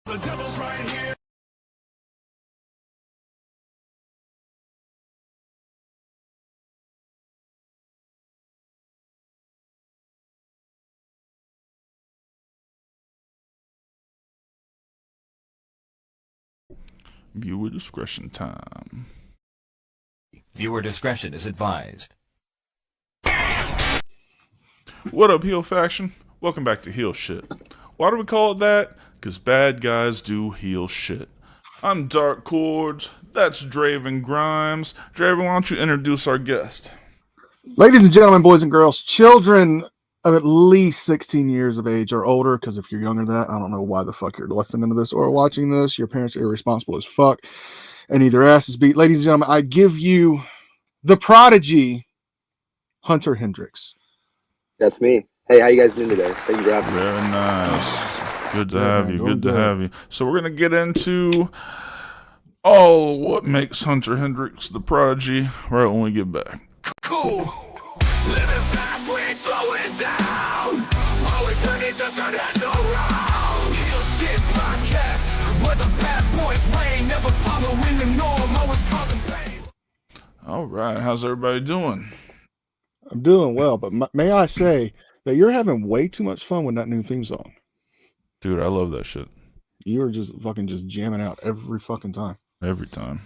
The devil's right here. Viewer discretion time. Viewer discretion is advised. What up, Heel Faction? Welcome back to Heel Shit. Why do we call it that? Because bad guys do heel shit. I'm Dark Cordz. That's Draven Grimes. Draven, why don't you introduce our guest? Ladies and gentlemen, boys and girls, children of at least 16 years of age or older, because if you're younger than that, I don't know why the fuck you're listening to this or watching this. Your parents are irresponsible as fuck, and either ass is beat. Ladies and gentlemen, I give you the Prodigy, Hunter Hendrix. That's me. Hey, how you guys doing today? Thank you for having me. Very nice. Good to have you. Good to have you. So we're going to get into all what makes Hunter Hendrix the Prodigy right when we get back. Cool. Living fast, we ain't slowing down. Always ready to turn heads around. Heel shit podcast, where the bad boys reign. Never following the norm, always causing pain. All right. How's everybody doing? I'm doing well, but may I say that you're having way too much fun with that new theme song. Dude, I love that shit. You are just fucking just jamming out every fucking time. Every time.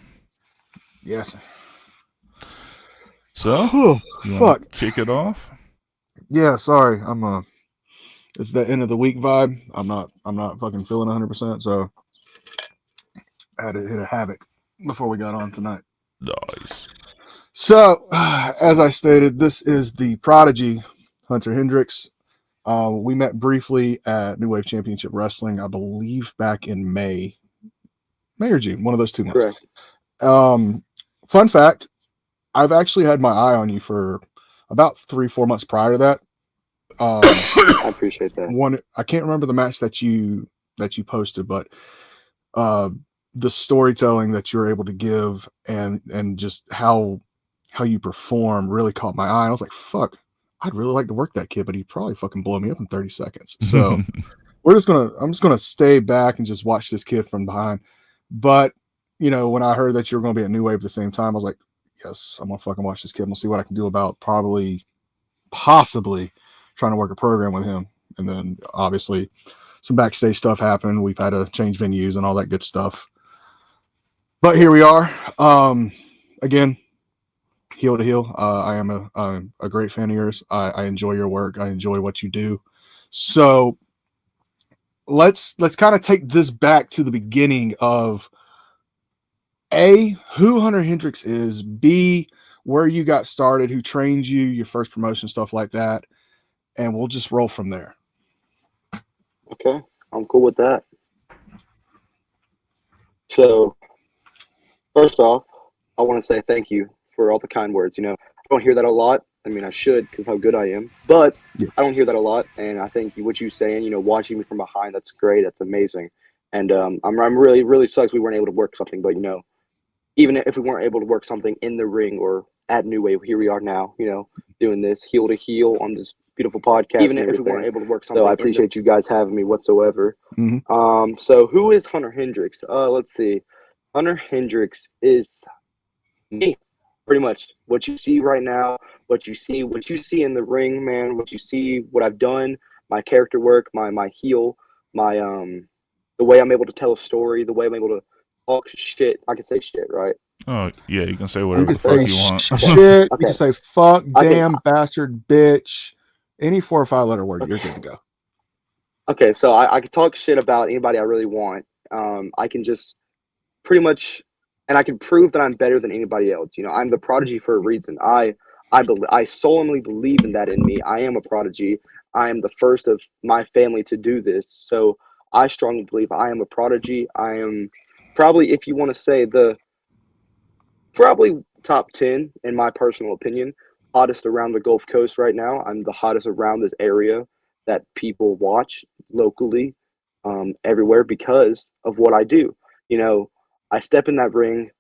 Yes. So, Oh, fuck. Kick it off? Yeah, sorry. It's the end of the week vibe. I'm not fucking feeling 100%, so I had to hit a havoc before we got on tonight. Nice. So, as I stated, this is the Prodigy, Hunter Hendrix. We met briefly at New Wave Championship Wrestling, I believe back in May or June, one of those 2 months. Correct. Fun fact, I've actually had my eye on you for about 3-4 months prior to that. I appreciate that. I can't remember the match that you posted, but the storytelling that you're able to give and just how you perform really caught my eye. I was like, fuck, I'd really like to work that kid, but he'd probably fucking blow me up in 30 seconds. So I'm just gonna stay back and just watch this kid from behind. But you know, when I heard that you were gonna be at New Wave at the same time, I was like, yes, I'm gonna fucking watch this kid. I'm gonna see what I can do about possibly trying to work a program with him. And then obviously some backstage stuff happened. We've had to change venues and all that good stuff. But here we are. Again, heel to heel. I am a great fan of yours. I enjoy your work. I enjoy what you do. So let's kind of take this back to the beginning of A, who Hunter Hendrix is, B, where you got started, who trained you, your first promotion, stuff like that. And we'll just roll from there. Okay, I'm cool with that. So, first off, I want to say thank you for all the kind words. You know, I don't hear that a lot. I mean, I should because of how good I am, but Yes. I don't hear that a lot. And I think what you saying, you know, watching me from behind, that's great. That's amazing. And I'm really, really sucks we weren't able to work something, but you know, even if we weren't able to work something in the ring or at New Wave, here we are now, you know, doing this heel to heel on this beautiful podcast. Even if we weren't able to work something. So I appreciate you guys having me whatsoever. Mm-hmm. So who is Hunter Hendrix? Let's see. Hunter Hendrix is me, pretty much. What you see right now, what you see in the ring, man, what you see, what I've done, my character work, my heel, my the way I'm able to tell a story, the way I'm able to talk shit. I can say shit, right? Oh, yeah, you can say You whatever can the fuck say you want. shit. Okay. You can say fuck, I can- damn, bastard, bitch. Any 4 or 5 letter word, you're good to go. Okay, so I can talk shit about anybody I really want. I can just pretty much, and I can prove that I'm better than anybody else. You know, I'm the Prodigy for a reason. I solemnly believe in that in me. I am a Prodigy. I am the first of my family to do this. So I strongly believe I am a Prodigy. I am probably, if you want to say probably top 10 in my personal opinion, hottest around the Gulf Coast right now. I'm the hottest around this area that people watch locally, everywhere because of what I do. You know, I step in that ring,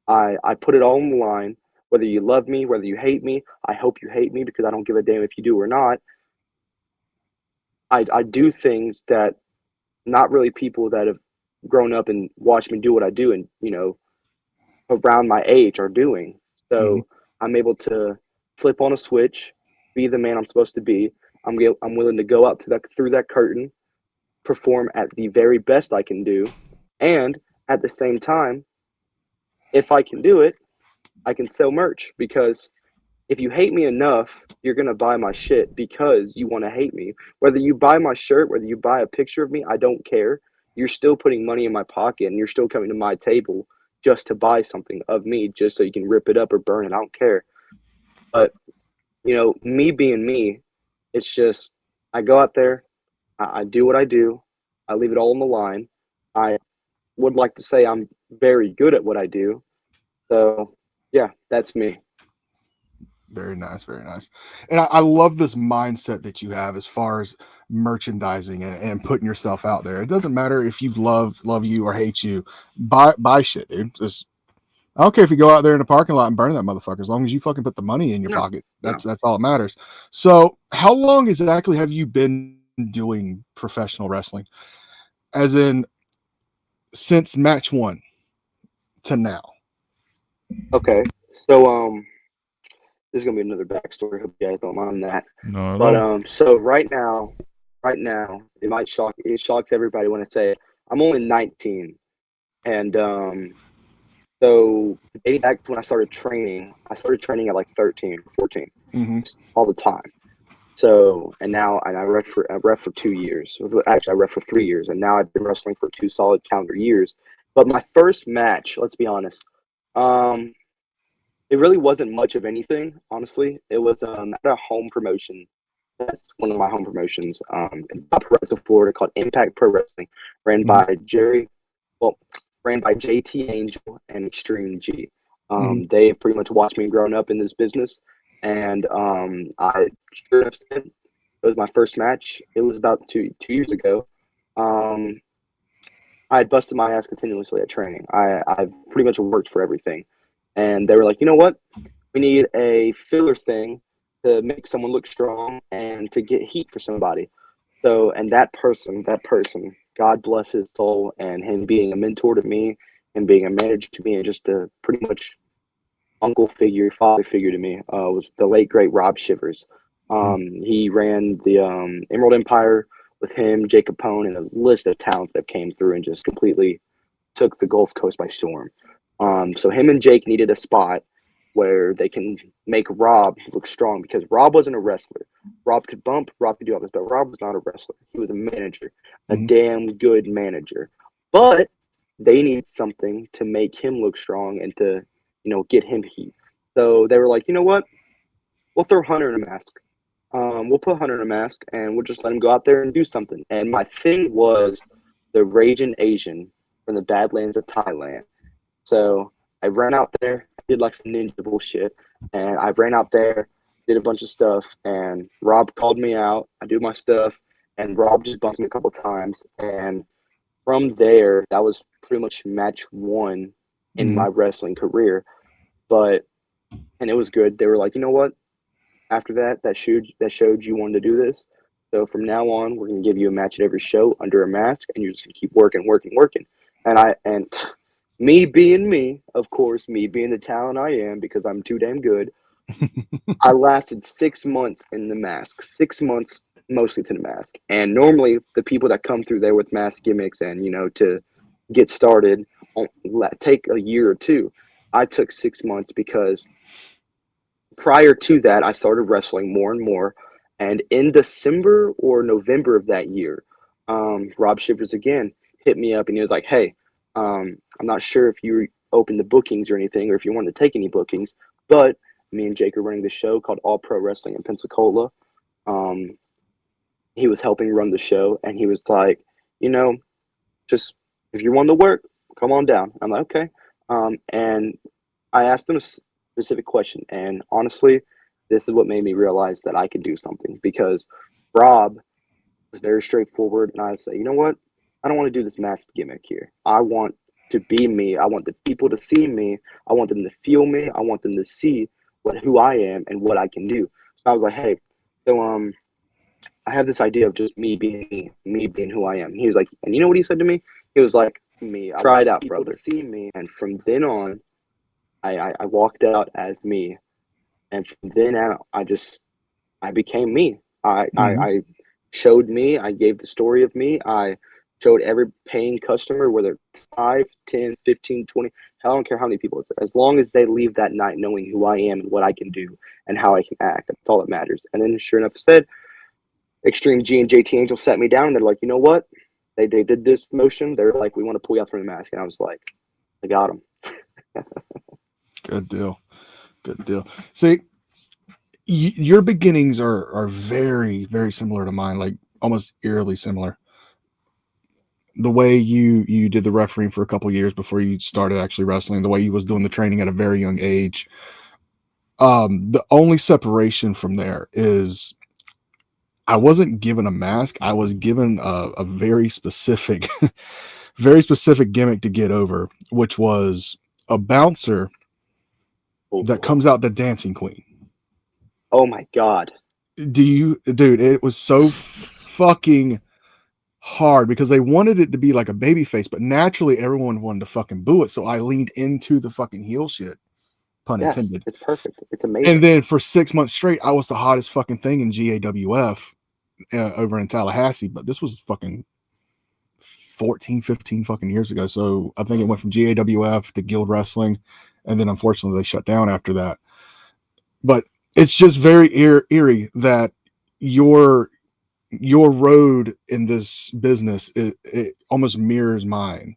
I put it all on the line. Whether you love me, whether you hate me, I hope you hate me because I don't give a damn if you do or not. I do things that not really people that have grown up and watched me do what I do, and around my age are doing. So I'm able to flip on a switch, be the man I'm supposed to be. I'm willing to go out through that curtain, perform at the very best I can do, and at the same time, if I can do it, I can sell merch, because if you hate me enough, you're gonna buy my shit because you want to hate me. Whether you buy my shirt, whether you buy a picture of me, I don't care. You're still putting money in my pocket, and you're still coming to my table just to buy something of me, just so you can rip it up or burn it. I don't care. But me being me, it's just I go out there, I do what I do, I leave it all on the line. I would like to say I'm very good at what I do. So yeah, that's me. Very nice, very nice. And I love this mindset that you have as far as merchandising and putting yourself out there. It doesn't matter if you love you or hate you. Buy shit, dude. Just I don't care if you go out there in the parking lot and burn that motherfucker, as long as you fucking put the money in your pocket. That's all that matters. So how long exactly have you been doing professional wrestling? As in since match 1 to now? Okay. So this is gonna be another backstory. Hope you guys don't mind that. No, But so right now, it shocks everybody when I say it. I'm only 19, and so dating back to when I started training at like 13, 14, all the time. So I ref for 2 years. Actually, I ref for 3 years, and now I've been wrestling for 2 solid calendar years. But my first match, let's be honest, it really wasn't much of anything, honestly. It was at a home promotion. That's one of my home promotions in Valparaiso, Florida, called Impact Pro Wrestling, ran by JT Angel and Extreme G. They pretty much watched me growing up in this business, and I sure enough said, it was my first match. It was about two years ago. I had busted my ass continuously at training. I pretty much worked for everything. And they were like, you know what? We need a filler thing to make someone look strong and to get heat for somebody. So, and that person, God bless his soul, and him being a mentor to me and being a manager to me and just a pretty much uncle figure, father figure to me, was the late, great Rob Shivers. He ran the Emerald Empire with him, Jake Capone, and a list of talents that came through and just completely took the Gulf Coast by storm. So him and Jake needed a spot where they can make Rob look strong, because Rob wasn't a wrestler. Rob could bump, Rob could do all this, but Rob was not a wrestler. He was a manager, a damn good manager. But they needed something to make him look strong and to, get him heat. So they were like, you know what? We'll throw Hunter in a mask. We'll put Hunter in a mask and we'll just let him go out there and do something. And my thing was the Raging Asian from the Badlands of Thailand. So I ran out there, did like some ninja bullshit, and I ran out there, did a bunch of stuff, and Rob called me out. I do my stuff, and Rob just bumped me a couple times. And from there, that was pretty much match 1 in my wrestling career. And it was good. They were like, you know what? After that showed you wanted to do this. So from now on, we're gonna give you a match at every show under a mask, and you're just gonna keep working. And me being me, of course, me being the talent I am, because I'm too damn good, I lasted 6 months in the mask, 6 months mostly to the mask. And normally the people that come through there with mask gimmicks and, to get started take a year or two. I took 6 months because prior to that, I started wrestling more and more. And in December or November of that year, Rob Shivers again hit me up and he was like, hey, I'm not sure if you open the bookings or anything, or if you want to take any bookings, but me and Jake are running the show called All Pro Wrestling in Pensacola. He was helping run the show, and he was like, just if you want to work, come on down. I'm like, okay. And I asked him a specific question, and honestly, this is what made me realize that I could do something, because Rob was very straightforward, and I said, you know what? I don't want to do this mask gimmick here. I want to be me. I want the people to see me. I want them to feel me. I want them to see who I am and what I can do. So I was like, hey, so I have this idea of just me being who I am. He was like, and you know what he said to me? He was like, me. I tried out people to see me, and from then on, I walked out as me, and from then out, I became me. I showed me. I gave the story of me. I showed every paying customer, whether it's 5, 10, 15, 20, I don't care how many people it's, as long as they leave that night knowing who I am and what I can do and how I can act. That's all that matters. And then sure enough said, Extreme G and JT Angel sat me down and they're like, you know what? They did this motion. They're like, we want to pull you out from the mask. And I was like, I got him. Good deal. Good deal. See, your beginnings are very, very similar to mine, like almost eerily similar. The way you did the refereeing for a couple years before you started actually wrestling, the way you was doing the training at a very young age. The only separation from there is I wasn't given a mask. I was given a very specific, very specific gimmick to get over, which was a bouncer that comes out the Dancing Queen. Oh my God. Dude, it was so fucking hard because they wanted it to be like a baby face, but naturally everyone wanted to fucking boo it. So I leaned into the fucking heel shit. Pun intended. It's perfect. It's amazing. And then for 6 months straight, I was the hottest fucking thing in GAWF over in Tallahassee. But this was fucking 14, 15 fucking years ago. So I think it went from GAWF to Guild Wrestling. And then unfortunately they shut down after that. But it's just very eerie that your road in this business, it almost mirrors mine.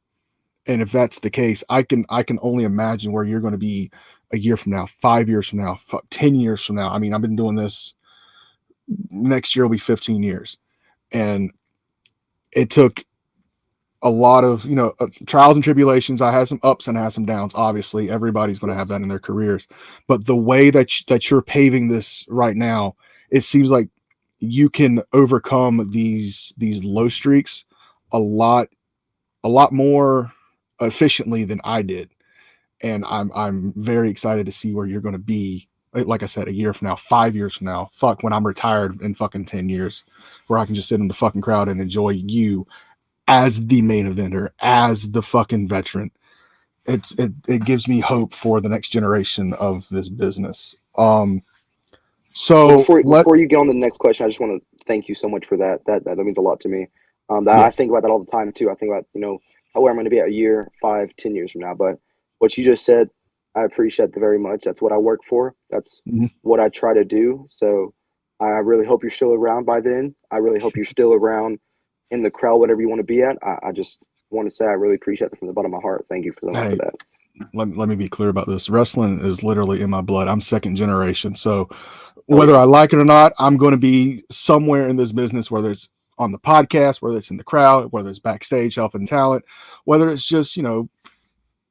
And if that's the case, I can only imagine where you're going to be a year from now, 5 years from now, 10 years from now. I mean, I've been doing this, next year will be 15 years. And it took a lot of, trials and tribulations. I had some ups and I had some downs. Obviously, everybody's going to have that in their careers. But the way that you're paving this right now, it seems like you can overcome these low streaks a lot more efficiently than I did. And I'm very excited to see where you're going to be. Like I said, a year from now, 5 years from now, when I'm retired in fucking 10 years, where I can just sit in the fucking crowd and enjoy you as the main eventer, as the fucking veteran. It gives me hope for the next generation of this business. So before you get on to the next question, I just want to thank you so much for that. That means a lot to me. I think about that all the time too. I think about, where I'm going to be at a year, 5, 10 years from now. But what you just said, I appreciate that very much. That's what I work for. That's what I try to do. So I really hope you're still around by then. I really hope you're still around in the crowd, whatever you want to be at. I just want to say I really appreciate it from the bottom of my heart. Thank you for that. Let me be clear about this. Wrestling is literally in my blood. I'm second generation. So whether I like it or not, I'm going to be somewhere in this business, whether it's on the podcast, whether it's in the crowd, whether it's backstage helping talent, whether it's just,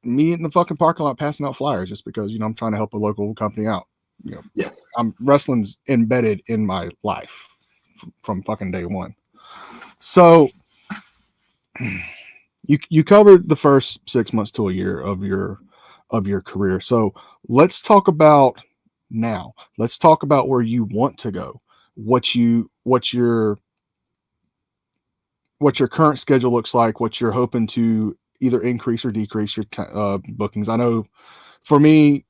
me in the fucking parking lot passing out flyers just because, I'm trying to help a local company out. Wrestling's embedded in my life from fucking day one. So you covered the first 6 months to a year of your career. So let's talk about now. Let's talk about where you want to go. What your current schedule looks like, what you're hoping to either increase or decrease your bookings. I know for me,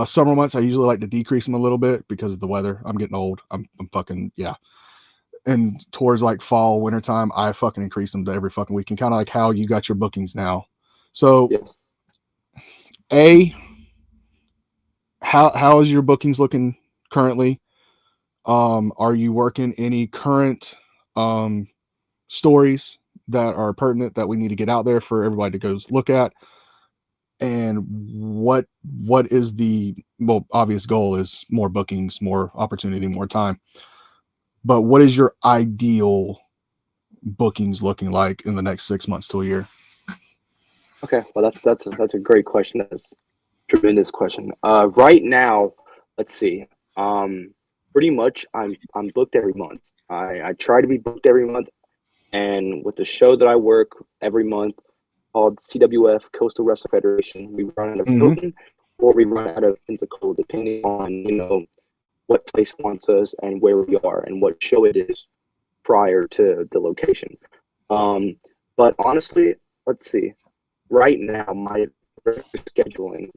summer months, I usually like to decrease them a little bit because of the weather. I'm getting old. I'm fucking, yeah. And towards like fall, winter time, I fucking increase them to every fucking weekend, kind of like how you got your bookings now. So how is your bookings looking currently? Are you working any current stories that are pertinent that we need to get out there for everybody to go look at? And what is the obvious goal is more bookings, more opportunity, more time. But what is your ideal bookings looking like in the next 6 months to a year? Okay, well that's a great question. That's a tremendous question. Right now, let's see. Pretty much I'm booked every month. I try to be booked every month. And with the show that I work every month called CWF, Coastal Wrestling Federation, we run out of Hilton or we run out of Pensacola, depending on, what place wants us and where we are and what show it is prior to the location. But honestly, let's see. right now my scheduling,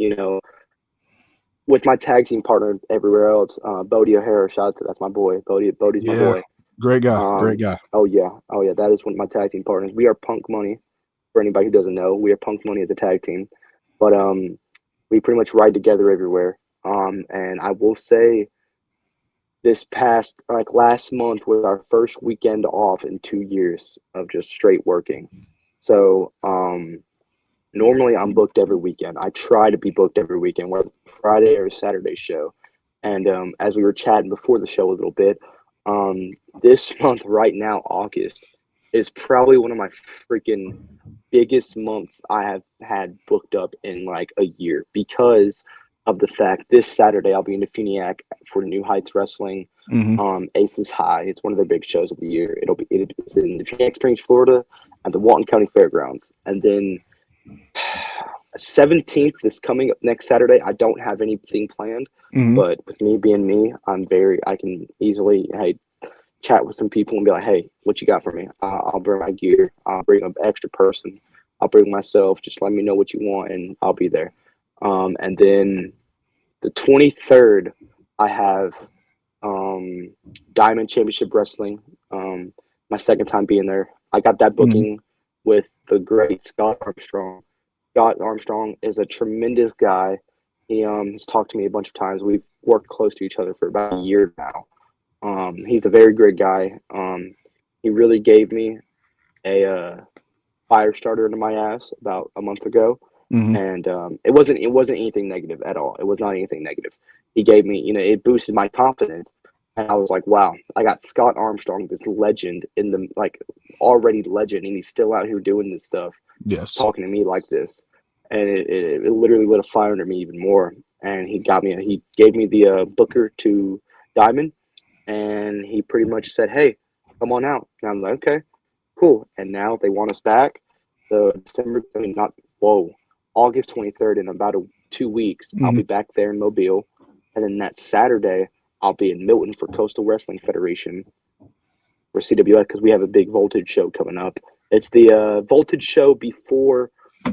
with my tag team partner everywhere else, Bodie O'Hara, shout out to that's my boy. Bodie's my Yeah, boy. great guy, great guy. Oh yeah, that is one of my tag team partners. We are Punk Money. For anybody who doesn't know, we are Punk Money as a tag team, but we pretty much ride together everywhere. And I will say, this past last month was our first weekend off in 2 years of just straight working. So normally I'm booked every weekend. I try to be booked every weekend, whether Friday or Saturday show. And as we were chatting before the show a little bit, this month right now, August, is probably one of my freaking biggest months I have had booked up in like a year, because of the fact this Saturday I'll be in the Funiac for New Heights Wrestling. Aces High. It's one of their big shows of the year. It's in the Phoenix Springs, Florida, at the Walton County Fairgrounds. And then 17th, this coming up next Saturday, I don't have anything planned, but with me being me, I can easily chat with some people and be like, hey, what you got for me? I'll bring my gear. I'll bring an extra person. I'll bring myself. Just let me know what you want, and I'll be there. And then the 23rd, I have Diamond Championship Wrestling. My second time being there. I got that booking with the great Scott Armstrong. Scott Armstrong is a tremendous guy. He has talked to me a bunch of times. We've worked close to each other for about a year now. He's a very great guy. He really gave me a fire starter into my ass about a month ago. And it wasn't anything negative at all. It was not anything negative. He gave me, it boosted my confidence. And I was like, wow, I got Scott Armstrong, this legend in the already legend, and he's still out here doing this stuff. Yes. Talking to me like this. And it literally lit a fire under me even more. And he gave me the booker to Diamond, and he pretty much said, hey, come on out. And I'm like, okay, cool. And now they want us back. So August 23rd, in about 2 weeks, I'll be back there in Mobile. And then that Saturday, I'll be in Milton for Coastal Wrestling Federation for CWF, because we have a big Voltage show coming up. It's the Voltage show before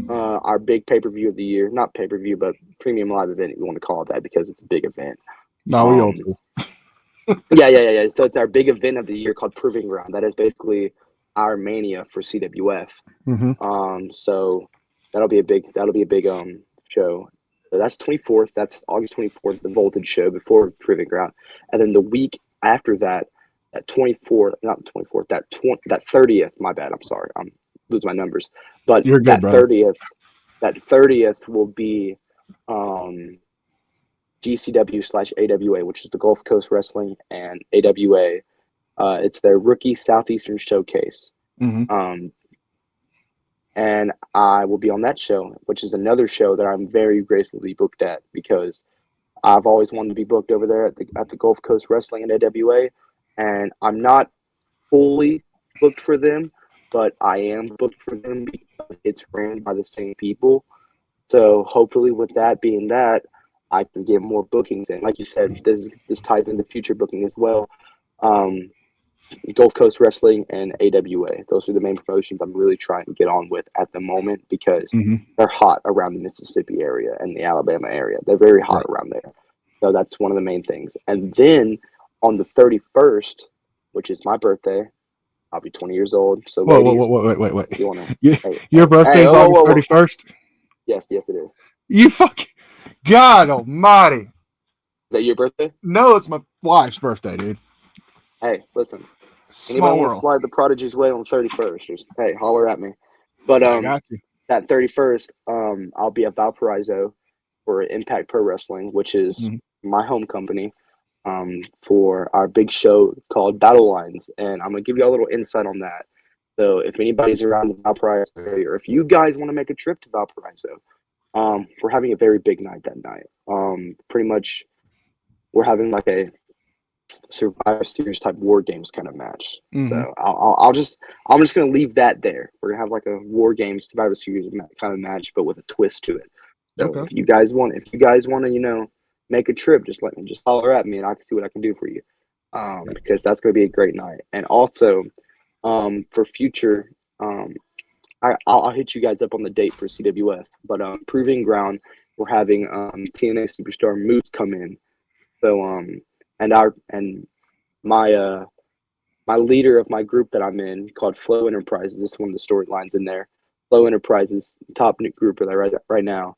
our big pay-per-view of the year. Not pay-per-view, but premium live event, if you want to call it that, because it's a big event. No, we all do. Yeah. So it's our big event of the year called Proving Ground. That is basically our mania for CWF. So that'll be a big show. So that's 24th. That's August 24th, the Voltage show before Proving Ground. And then the week after that, that 24th, not 24th, that 30th, my bad, I'm sorry. I'm losing my numbers. But You're good, that 30th will be GCW/AWA, which is the Gulf Coast Wrestling and AWA. It's their rookie Southeastern showcase. And I will be on that show, which is another show that I'm very grateful to be booked at, because I've always wanted to be booked over there at the Gulf Coast Wrestling and AWA. And I'm not fully booked for them, but I am booked for them because it's ran by the same people. So hopefully with that being that, I can get more bookings in. Like you said, this ties into future booking as well. Gulf Coast Wrestling and AWA. Those are the main promotions I'm really trying to get on with at the moment, because they're hot around the Mississippi area and the Alabama area. They're very hot around there. So that's one of the main things. And then on the 31st, which is my birthday, I'll be 20 years old. So wait. Your birthday's August 31st? Yes, it is. You fucking God almighty. Is that your birthday? No, it's my wife's birthday, dude. Hey, listen. Small Anybody want to world. fly the Prodigy's way on the 31st? Just, hey, holler at me. But I got you. that 31st, I'll be at Valparaiso for Impact Pro Wrestling, which is my home company, for our big show called Battle Lines. And I'm going to give you a little insight on that. So if anybody's around the Valparaiso area, or if you guys want to make a trip to Valparaiso, we're having a very big night that night. Pretty much we're having like a Survivor Series type War Games kind of match. So I'm just gonna leave that there. We're gonna have like a War Games Survivor Series kind of match, but with a twist to it. So if you guys want to, make a trip, just holler at me, and I can see what I can do for you. Because that's gonna be a great night. And also, for future I'll hit you guys up on the date for CWF. But Proving Ground, we're having TNA superstar Moose come in. So and my leader of my group that I'm in called Flow Enterprises. This is one of the storylines in there. Flow Enterprises, top group right now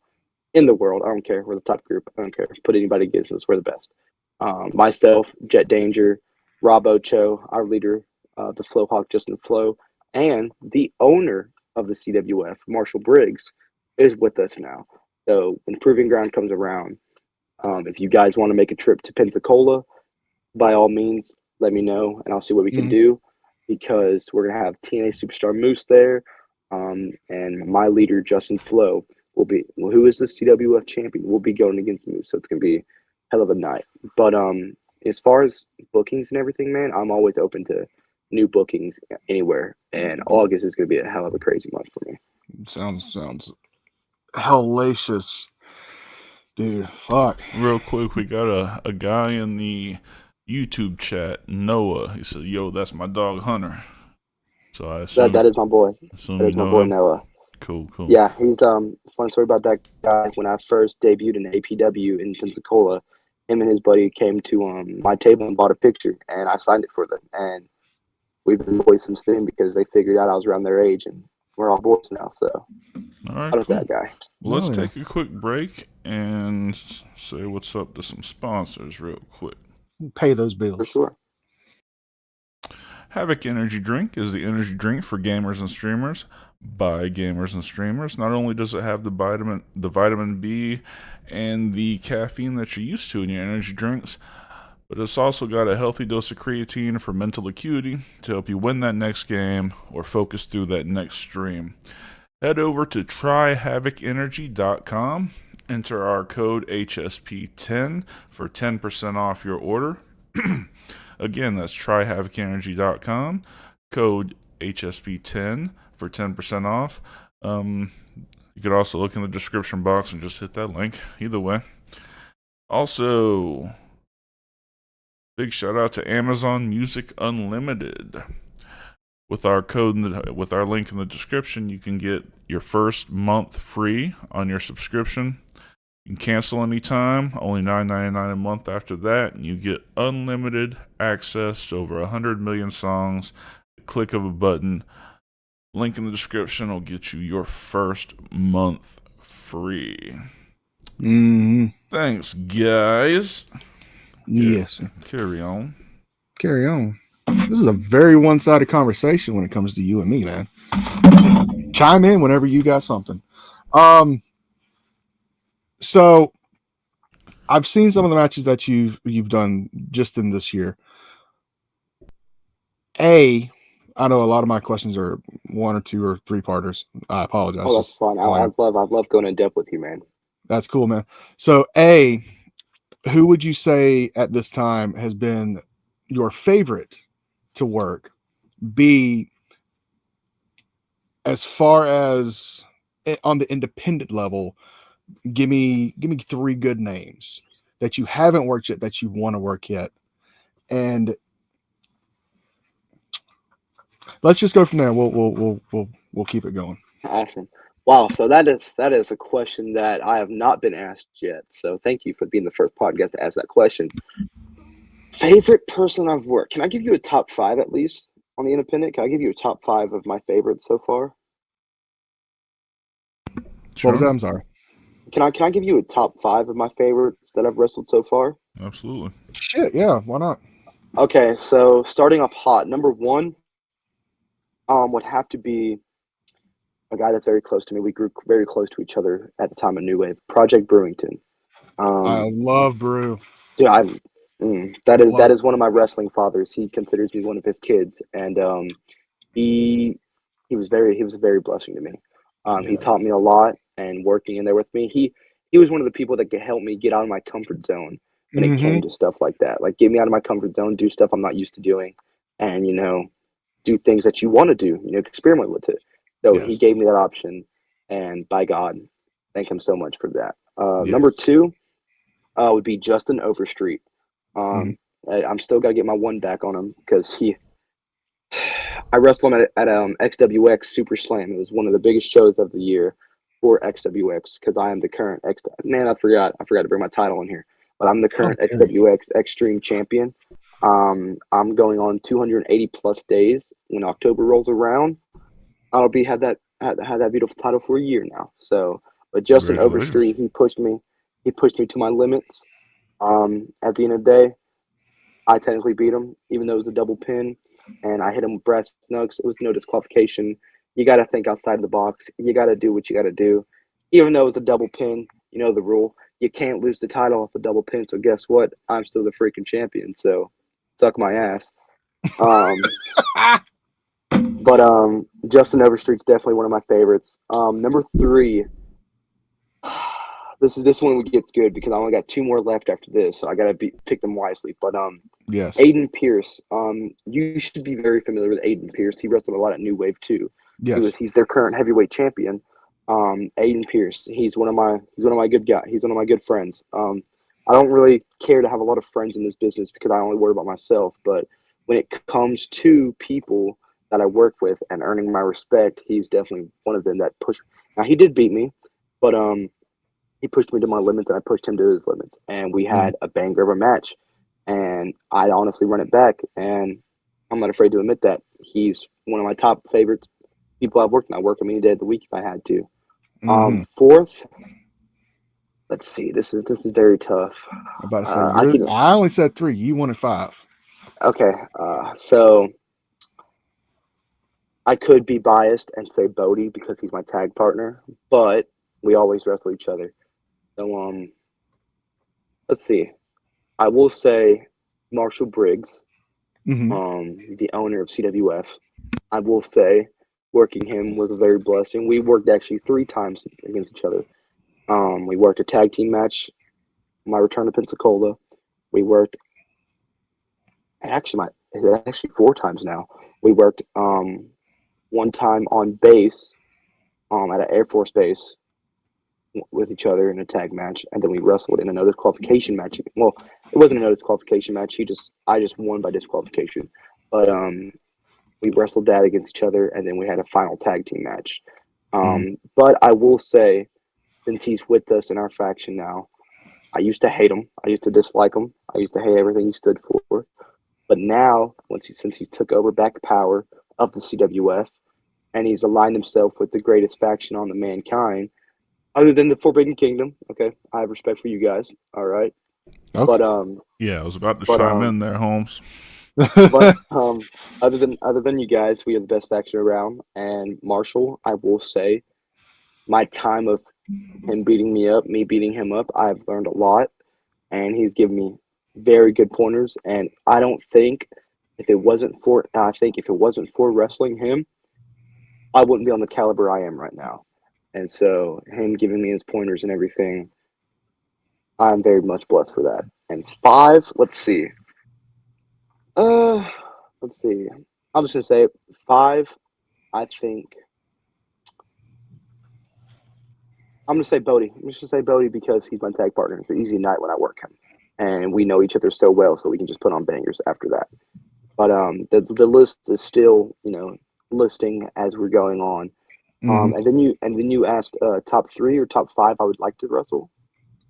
in the world. I don't care. We're the top group. I don't care. Put anybody against us. We're the best. Myself, Jet Danger, Rob Ocho, our leader, the Flow Hawk, Justin Flow, and the owner of the CWF, Marshall Briggs, is with us now. So when Proving Ground comes around, if you guys want to make a trip to Pensacola, by all means, let me know, and I'll see what we can do, because we're going to have TNA Superstar Moose there, and my leader, Justin Flow, who is the CWF champion, will be going against Moose, so it's going to be a hell of a night. But as far as bookings and everything, man, I'm always open to new bookings anywhere, and August is going to be a hell of a crazy month for me. Sounds hellacious, dude. Fuck. Real quick, we got a guy in the YouTube chat, Noah. He said, "Yo, that's my dog Hunter." So I assume That is my boy. assume That you is my know boy him. Noah. Cool. Yeah, he's fun story about that guy. When I first debuted in APW in Pensacola, him and his buddy came to my table and bought a picture, and I signed it for them. And we've been boys since then because they figured out I was around their age, and we're all boys now. So All right, I was cool. that guy. Well, let's Oh, yeah. take a quick break and say what's up to some sponsors real quick. Pay those For bills. sure. Havoc Energy Drink is the energy drink for gamers and streamers by gamers and streamers. Not only does it have the vitamin B and the caffeine that you're used to in your energy drinks, but it's also got a healthy dose of creatine for mental acuity to help you win that next game or focus through that next stream. Head over to tryhavocenergy.com. Enter our code HSP10 for 10% off your order. Again, that's tryhavocenergy.com. Code HSP10 for 10% off. You could also look in the description box and just hit that link. Either way. Also, big shout out to Amazon Music Unlimited. With our with our link in the description, you can get your first month free on your subscription. You can cancel anytime, only $9.99 a month after that, and you get unlimited access to over 100 million songs. The click of a button. Link in the description will get you your first month free. Thanks, guys. Yes, sir. Carry on. Carry on. This is a very one-sided conversation when it comes to you and me, man. Chime in whenever you got something. So I've seen some of the matches that you've done just in this year. I know a lot of my questions are 1 or 2 or 3-parters. I apologize. Oh, that's fun. I love going in depth with you, man. That's cool, man. So who would you say at this time has been your favorite to work? B, as far as on the independent level, give me 3 good names that you haven't worked yet that you want to work yet, and let's just go from there. We'll keep it going. Awesome. Wow. So that is a question that I have not been asked yet. So thank you for being the first podcast to ask that question. Favorite person I've worked. Can I give you a top 5 at least on the independent? Can I give you a top 5 of my favorites so far? What was that? I'm sorry. Can I give you a top 5 of my favorites that I've wrestled so far? Absolutely. Shit, yeah, why not? Okay, so starting off hot, number 1 would have to be a guy that's very close to me. We grew very close to each other at the time of New Wave, Project Brewington. I love Brew. Dude, that is one of my wrestling fathers. He considers me one of his kids, and he was a very blessing to me. He taught me a lot, and working in there with me, he was one of the people that could help me get out of my comfort zone when it came to stuff like that. Like, get me out of my comfort zone, do stuff I'm not used to doing, and do things that you want to do. Experiment with it. So he gave me that option, and by God, thank him so much for that. Number 2 would be Justin Overstreet. I'm still gotta get my one back on him because I wrestled him at XWX Super Slam. It was one of the biggest shows of the year for XWX because I am the current X. Man, I forgot to bring my title in here, but I'm the How current dare you. XWX Extreme Champion. I'm going on 280 plus days. When October rolls around, I'll be had that beautiful title for a year now. So, but Justin Congratulations. Overstreet, he pushed me to my limits. At the end of the day, I technically beat him, even though it was a double pin, and I hit him with breast nugs. It was no disqualification. You got to think outside the box. You got to do what you got to do. Even though it was a double pin, you know the rule. You can't lose the title off a double pin. So guess what? I'm still the freaking champion. So suck my ass. Um, but Justin Overstreet's definitely one of my favorites. Number 3. This one gets good because I only got 2 more left after this, so I gotta pick them wisely. But Yes. Aiden Pierce, you should be very familiar with Aiden Pierce. He wrestled a lot at New Wave too. Yes. He's their current heavyweight champion. Aiden Pierce, he's one of my good guys. He's one of my good friends. I don't really care to have a lot of friends in this business because I only worry about myself. But when it comes to people that I work with and earning my respect, he's definitely one of them that push. Now he did beat me, but he pushed me to my limits and I pushed him to his limits. And we had a banger of a match. And I honestly run it back. And I'm not afraid to admit that. He's one of my top favorites people I've worked with. I work him any day of the week if I had to. Mhm. 4th, let's see. This is very tough. I'm about to say, I can I only said 3. You wanted 5. okay. So I could be biased and say Bodie because he's my tag partner, but we always wrestle each other. So let's see. I will say Marshall Briggs, Hmm. the owner of CWF. I will say working him was a very blessing. We worked actually 3 times against each other. We worked a tag team match, my return to Pensacola. We worked actually 4 times now. We worked one time on base at an Air Force base with each other in a tag match, and then we wrestled in another disqualification match. Well, it wasn't another disqualification match. I just won by disqualification, but we wrestled that against each other, and then we had a final tag team match. But I will say, since he's with us in our faction now, I used to hate him. I used to dislike him. I used to hate everything he stood for. But now, since he took over back power of the CWF, and he's aligned himself with the greatest faction on the mankind, other than the Forbidden Kingdom. Okay, I have respect for you guys. All right, Okay. but Yeah, I was about to But, chime in there, Holmes. but other than you guys, we are the best faction around. And Marshall, I will say, my time of him beating me up, me beating him up, I've learned a lot, and he's given me very good pointers. And I think if it wasn't for wrestling him, I wouldn't be on the caliber I am right now. And so him giving me his pointers and everything, I'm very much blessed for that. And 5, let's see. Let's see. I'm just gonna say 5. I think I'm gonna say Bodie. I'm just gonna say Bodie because he's my tag partner. It's an easy night when I work him, and we know each other so well, so we can just put on bangers after that. But the list is still listing as we're going on. And then you asked top 3 or top 5 I would like to wrestle.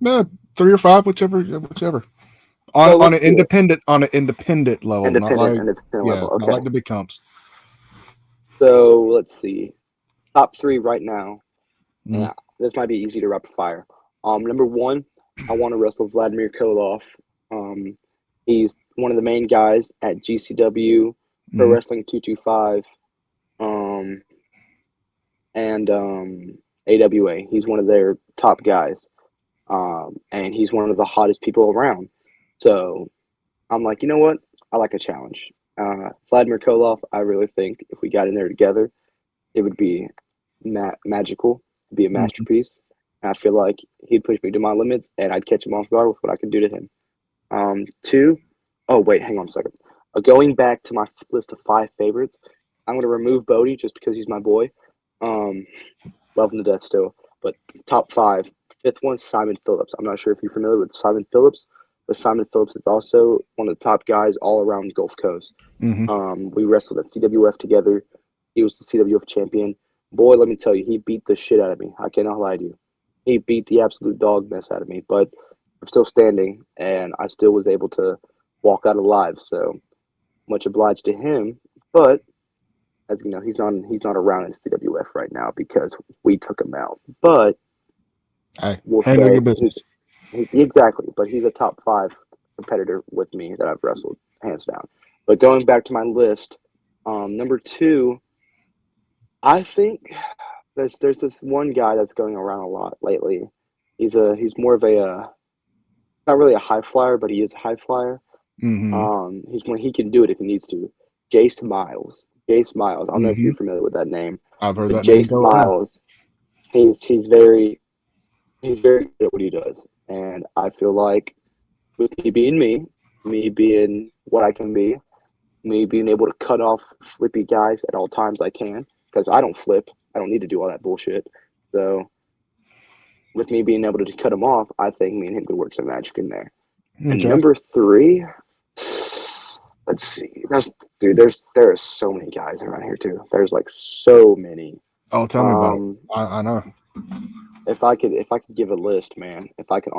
No, 3 or 5, whichever. So On let's an see it. independent level, not like level. Okay. not like the big comps. So let's see. Top 3 right now. Mhm. Yeah, this might be easy to rapid fire. Number 1, I want to wrestle Vladimir Koloff. He's one of the main guys at GCW, Pro Mhm. Wrestling 225, and AWA. He's one of their top guys, and he's one of the hottest people around. So I'm like, you know what? I like a challenge. Vladimir Koloff, I really think if we got in there together, it would be magical, it'd be a masterpiece. And I feel like he'd push me to my limits, and I'd catch him off guard with what I could do to him. 2, oh wait, hang on a second. Going back to my list of 5 favorites, I'm going to remove Bodie just because he's my boy. Love him to death still. But top 5, 5th one, Simon Phillips. I'm not sure if you're familiar with Simon Phillips, but Simon Phillips is also one of the top guys all around the Gulf Coast. Mm-hmm. We wrestled at CWF together. He was the CWF champion. Boy, let me tell you, he beat the shit out of me. I cannot lie to you. He beat the absolute dog mess out of me, but I'm still standing, and I still was able to walk out alive. So much obliged to him. But as you know, he's not around in CWF right now because we took him out. But Hey, we'll handle say your business. exactly. But he's a top 5 competitor with me that I've wrestled hands down. But going back to my list, number 2, I think there's this one guy that's going around a lot lately. He's more of a not really a high flyer, but he is a high flyer. Mm-hmm. He's when he can do it if he needs to. Jace Miles. Jace Miles. I don't know if Mm-hmm. you're familiar with that name. I've heard But that name Jace go around. Miles, he's very good at what he does. And I feel like with me being me being what I can be, me being able to cut off flippy guys at all times I can, because I don't flip. I don't need to do all that bullshit. So with me being able to cut him off, I think me and him could work some magic in there. And Okay. number 3, let's see. There are so many guys around here too. There's like so many. Oh, tell me about it. I know. If I could give a list, man, if I could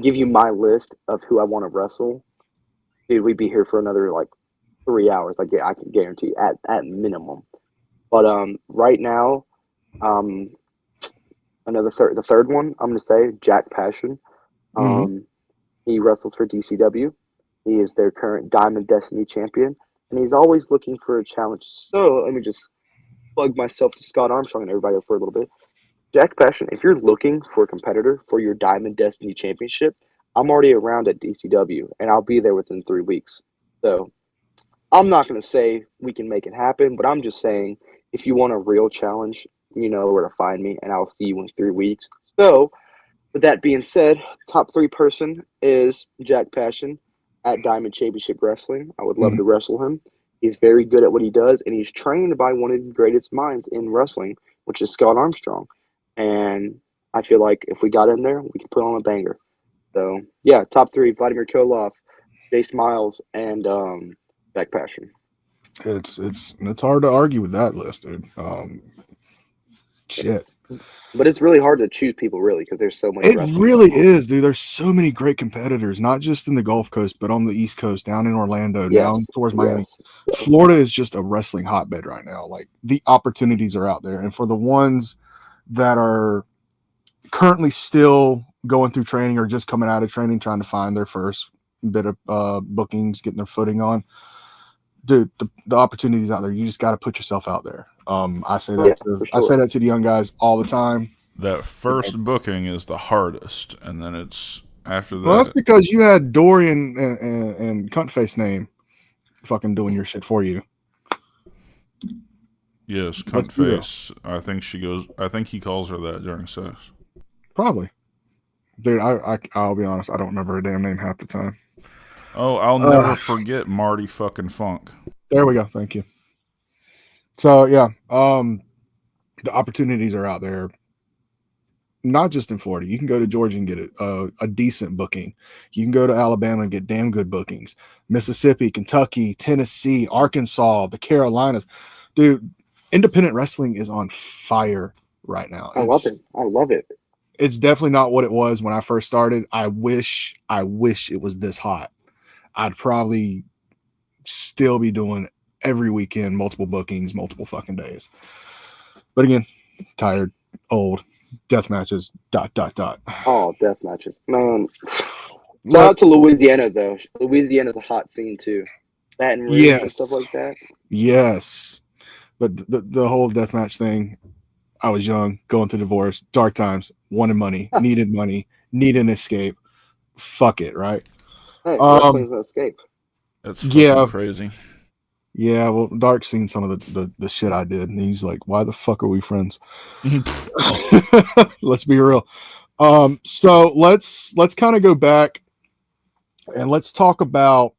give you my list of who I want to wrestle, dude, we'd be here for another like 3 hours. Like, yeah, I can guarantee at minimum. But right now, the third one, I'm gonna say Jack Passion. He wrestles for DCW. He is their current Diamond Destiny champion, and he's always looking for a challenge. So let me just plug myself to Scott Armstrong and everybody for a little bit. Jack Passion, if you're looking for a competitor for your Diamond Destiny championship, I'm already around at DCW, and I'll be there within 3 weeks. So I'm not going to say we can make it happen, but I'm just saying if you want a real challenge, you know where to find me, and I'll see you in 3 weeks. So with that being said, top 3 person is Jack Passion at Diamond Championship Wrestling. I would love to wrestle him. He's very good at what he does, and he's trained by one of the greatest minds in wrestling, which is Scott Armstrong. And I feel like if we got in there, we could put on a banger. So yeah, top 3: Vladimir Koloff, Jace Miles, and Jack Passion. It's hard to argue with that list, dude. Shit. But it's really hard to choose people, really, because there's so many. It really is, dude. There's so many great competitors, not just in the Gulf Coast, but on the East Coast, down in Orlando, down towards Miami. Yes. Florida is just a wrestling hotbed right now. Like, the opportunities are out there. And for the ones that are currently still going through training or just coming out of training, trying to find their first bit of bookings, getting their footing on, dude, the opportunities out there. You just got to put yourself out there. I say that I say that to the young guys all the time. That first booking is the hardest, and then it's after that. Well, that's because you had Dorian and Cuntface name fucking doing your shit for you. Yes, Cuntface. I think he calls her that during sex. Probably. Dude, I'll be honest, I don't remember her damn name half the time. Oh, I'll never forget Marty fucking Funk. There we go. Thank you. So yeah, the opportunities are out there. Not just in Florida. You can go to Georgia and get a decent booking. You can go to Alabama and get damn good bookings. Mississippi, Kentucky, Tennessee, Arkansas, the Carolinas. Dude, independent wrestling is on fire right now. I love it. It's definitely not what it was when I first started. I wish it was this hot. I'd probably still be doing every weekend, multiple bookings, multiple fucking days. But again, tired, old, death matches, ... Oh, death matches. Man. Shout out to Louisiana, though. Louisiana's a hot scene, too. Baton Rouge and stuff like that. Yes. But the whole deathmatch thing, I was young, going through divorce, dark times, wanted money, needed an escape. Fuck it, right? Hey, wrestling's an escape. That's fucking crazy. Yeah, well, Dark's seen some of the shit I did, and he's like, "Why the fuck are we friends?" Let's be real. So let's kind of go back and let's talk about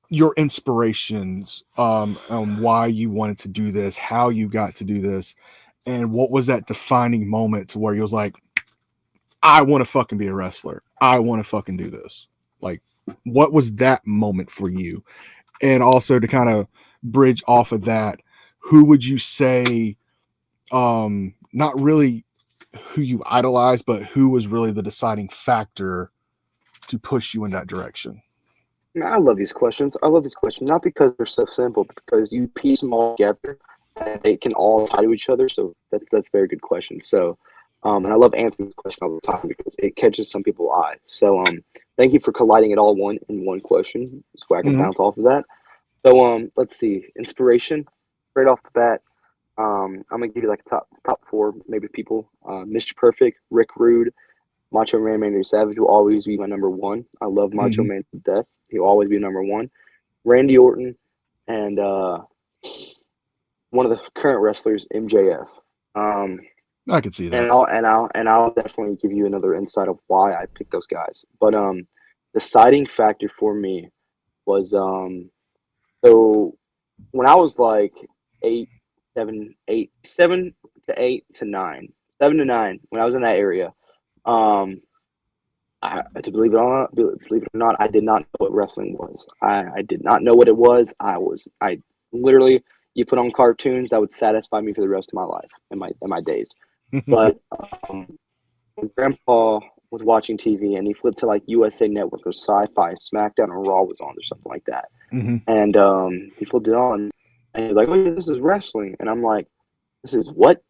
your inspirations, on why you wanted to do this, how you got to do this, and what was that defining moment to where you was like, I want to fucking be a wrestler. I want to fucking do this. Like, what was that moment for you? And also to kind of bridge off of that, who would you say, not really who you idolize, but who was really the deciding factor to push you in that direction? Man, I love these questions. I love these questions, not because they're so simple, but because you piece them all together and they can all tie to each other. So that's a very good question. So, and I love answering this question all the time because it catches some people's eye. So, thank you for colliding it all in one question, so I can bounce off of that. So, let's see, inspiration, right off the bat. I'm gonna give you like top four maybe people. Mr. Perfect, Rick Rude, Macho Man Randy Savage will always be my number one. I love Macho Man to death. He'll always be number one. Randy Orton and one of the current wrestlers, MJF. I could see that. And I'll definitely give you another insight of why I picked those guys. But deciding factor for me was so when I was like 7 to 8 to 9, 7 to 9, when I was in that area, to believe it or not, I did not know what wrestling was. I did not know what it was. I literally, you put on cartoons that would satisfy me for the rest of my life and my days. But when Grandpa was watching TV and he flipped to like USA Network or Sci-Fi, SmackDown or Raw was on or something like that, and he flipped it on and he was like, "Oh, yeah, this is wrestling," and I'm like, "This is what?"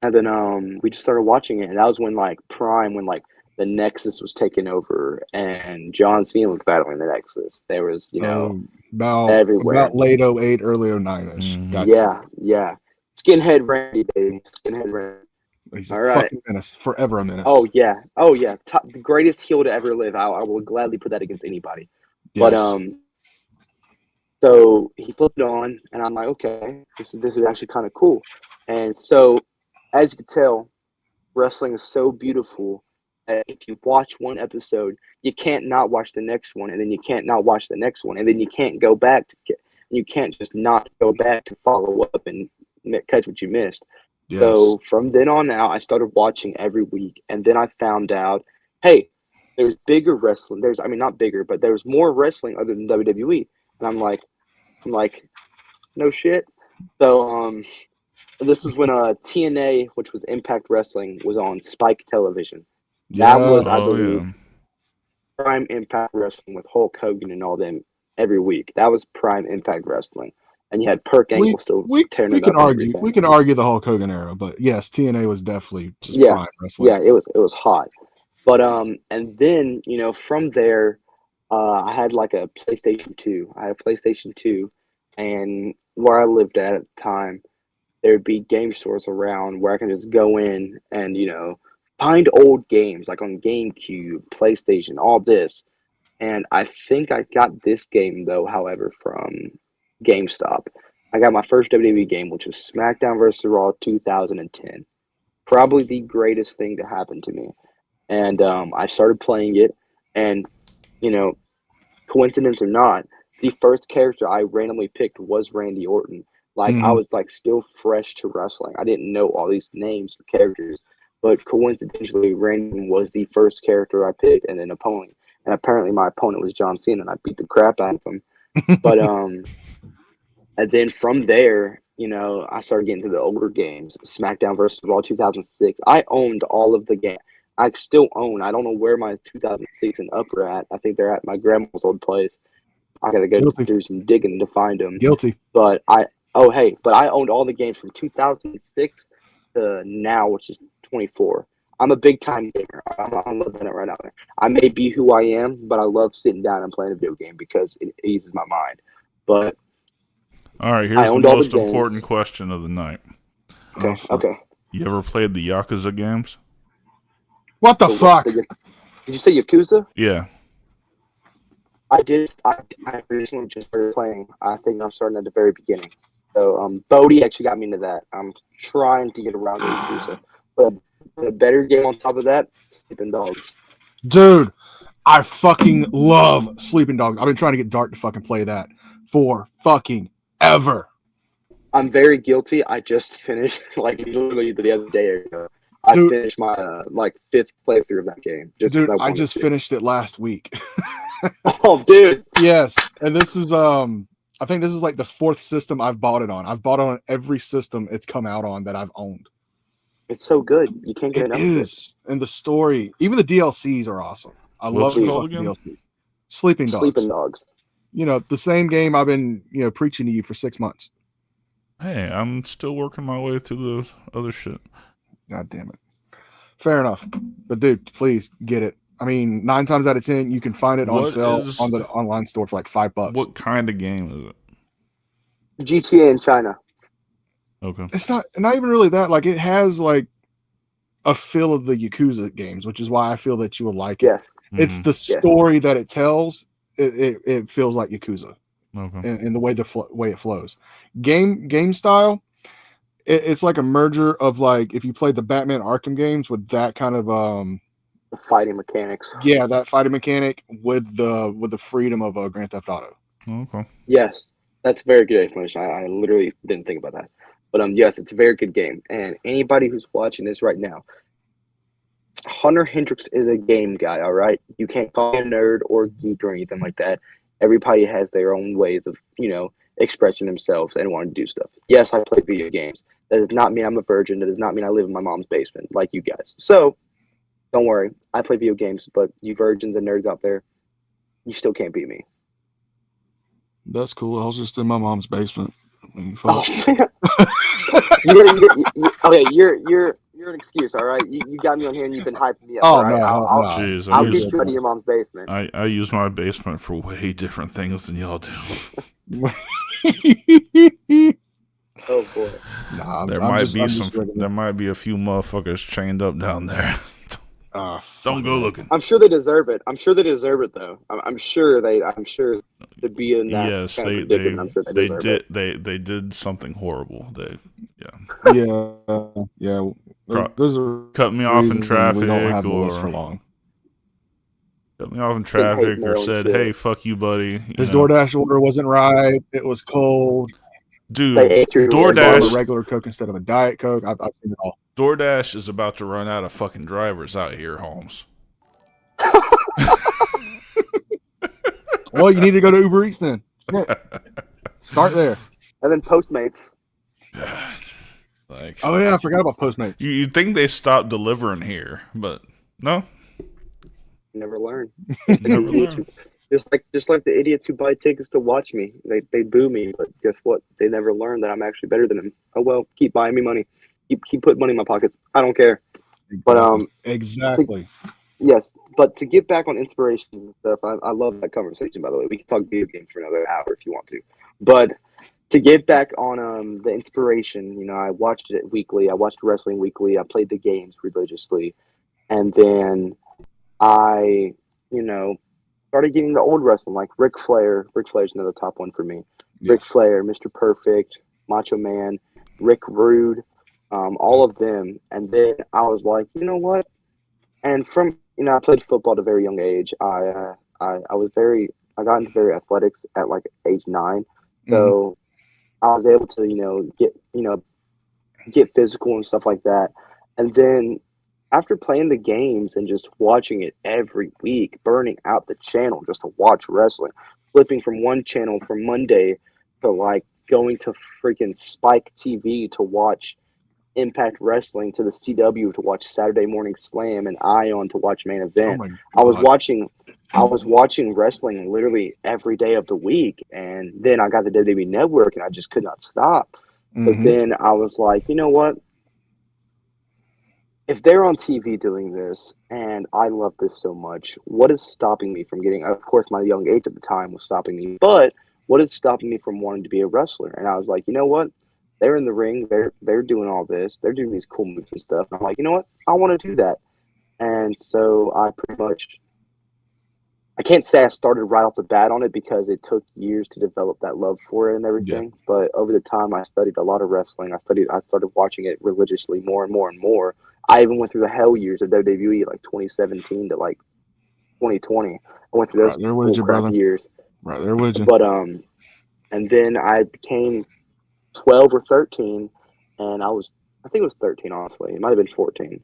And then we just started watching it, and that was when like Prime, when like the Nexus was taking over and John Cena was battling the Nexus. There was, about everywhere. About late 08, early 09-ish. Yeah. Skinhead Randy, baby. Skinhead Randy. He's a fucking menace. Forever a menace. Oh yeah. The greatest heel to ever live. I will gladly put that against anybody. Yes. But so he flipped it on, and I'm like, okay, this is actually kind of cool. And so, as you can tell, wrestling is so beautiful. If you watch one episode, you can't not watch the next one, and then you can't not watch the next one, and then you can't go back you can't just not go back to follow up and catch what you missed. Yes. So from then on out, I started watching every week, and then I found out, hey, there's bigger wrestling. Not bigger, but there's more wrestling other than WWE. And I'm like, no shit. So this was when TNA, which was Impact Wrestling, was on Spike Television. That was, I believe, prime Impact Wrestling with Hulk Hogan and all them every week. That was prime Impact Wrestling. And you had Perk Angle still tearing it up. We can argue the Hulk Hogan era, but yes, TNA was definitely just prime wrestling. Yeah, it was hot. But and then, from there, I had like a PlayStation 2. I had a PlayStation 2, and where I lived at the time, there'd be game stores around where I can just go in and, find old games like on GameCube, PlayStation, all this. And I think I got this game, though, however, from GameStop. I got my first WWE game, which was SmackDown vs. Raw 2010. Probably the greatest thing to happen to me. And I started playing it, and, coincidence or not, the first character I randomly picked was Randy Orton. Like, I was, still fresh to wrestling. I didn't know all these names of characters. But coincidentally, Randy was the first character I picked and an opponent. And apparently my opponent was John Cena, and I beat the crap out of him. But and then from there, I started getting to the older games. SmackDown vs. Raw 2006. I owned all of the games. I still own. I don't know where my 2006 and up are at. I think they're at my grandma's old place. I gotta go do some digging to find them. Guilty. But I owned all the games from 2006 to now, which is 24. I'm a big time gamer. I'm loving it right now. I may be who I am, but I love sitting down and playing a video game because it eases my mind. But all right, here's the most important question of the night. Okay. You ever played the Yakuza games? What the fuck? Did you say Yakuza? Yeah. I did. I recently just started playing. I think I'm starting at the very beginning. So Bodie actually got me into that. I'm trying to get around to Yakuza. But a better game on top of that, Sleeping Dogs. Dude, I fucking love Sleeping Dogs. I've been trying to get Dark to fucking play that for fucking ever. I'm very guilty. I just finished, literally the other day ago. I Dude. finished my like 5th playthrough of that game. Just 'cause Dude, I wanted just to. finished it last week. Oh, dude. Yes, and this is I think this is like the 4th system I've bought it on. I've bought it on every system it's come out on that I've owned. It's so good. You can't get It enough of it. is, and the story, even the DLCs are awesome. I What's love it the called fucking again? DLCs. Sleeping Dogs. Sleeping Dogs. You know, the same game I've been, preaching to you for 6 months. Hey, I'm still working my way through the other shit. God damn it. Fair enough. But dude, please get it. I mean, 9 times out of 10, you can find it on What sale is- on the online store for like $5. What kind of game is it? GTA in China. Okay. It's not even really that. Like, it has like a feel of the Yakuza games, which is why I feel that you will like it. Yes. It's Mhm. the story that it tells. It feels like Yakuza Okay. in the way way it flows. Game style. It's like a merger of like if you played the Batman Arkham games with that kind of The fighting mechanics. that fighting mechanic with the freedom of a Grand Theft Auto. Okay. Yes. That's a very good explanation. I literally didn't think about that. But yes, it's a very good game. And anybody who's watching this right now, Hunter Hendrix is a game guy, all right? You can't call him a nerd or geek or anything like that. Everybody has their own ways of, expressing themselves and wanting to do stuff. Yes, I play video games. That does not mean I'm a virgin. That does not mean I live in my mom's basement like you guys. So don't worry. I play video games, but you virgins and nerds out there, you still can't beat me. That's cool. I was just in my mom's basement. I mean, Oh, fuck. you're an excuse, all right? You got me on here and you've been hyping me up. Oh, all right? no, I'll, no. Jeez, I'll I get use, you out of your mom's basement. I use my basement for way different things than y'all do. Oh boy. Nah, There might be a few motherfuckers chained up down there. Don't go looking. I'm sure they deserve it. I'm sure they deserve it, though. I'm sure to be in that Yes, kind of they predicament, I'm sure they deserve it. they did something horrible. Yeah. Pro- Those are Cut me off in reasons traffic, we don't have the list for or long. cut me off in traffic, or said, shit. "Hey, fuck you, buddy." His DoorDash order wasn't right. It was cold. Dude, They ate your Ordered DoorDash a regular Coke instead of a Diet Coke. I've seen it all. DoorDash is about to run out of fucking drivers out here, Holmes. Well, you need to go to Uber Eats then. Yeah. Start there. And then Postmates. Like, Oh yeah, I forgot about Postmates. you'd think they stopped delivering here, but no. Never learn. Never learn. Just like the idiots who buy tickets to watch me. They boo me, but guess what? They never learn that I'm actually better than them. Oh well, keep buying me money. Keep putting money in my pocket. I don't care. But exactly. yes, but to get back on inspiration and stuff, I love that conversation, by the way. We can talk video games for another hour if you want to. But to get back on the inspiration, I watched it weekly. I watched wrestling weekly. I played the games religiously. And then I, started getting the old wrestling, like Ric Flair. Ric Flair's another top one for me. Yeah. Ric Flair, Mr. Perfect, Macho Man, Rick Rude, all of them. And then I was like, you know what? And from I played football at a very young age. I got into very athletics at like age 9, so I was able to get physical and stuff like that. And then after playing the games and just watching it every week, burning out the channel just to watch wrestling, flipping from one channel from Monday to like going to freaking Spike TV to watch Impact Wrestling, to the CW to watch Saturday Morning Slam, and Ion to watch Main Event. Oh my I was God. watching wrestling literally every day of the week, and then I got the WWE Network, and I just could not stop. But then I was like, you know what? If they're on TV doing this, and I love this so much, what is stopping me from getting? Of course, my young age at the time was stopping me, but what is stopping me from wanting to be a wrestler? And I was like, you know what? They're in the ring. They're doing all this. They're doing these cool moves and stuff. And I'm like, you know what? I want to do that. And so I can't say I started right off the bat on it because it took years to develop that love for it and everything. Yeah. But over the time, I studied a lot of wrestling. I started watching it religiously more and more and more. I even went through the hell years of WWE, like 2017 to like 2020. I went through those crap years. Right there with you. But and then I became 12 or 13, and I think it was 13, honestly. It might have been 14.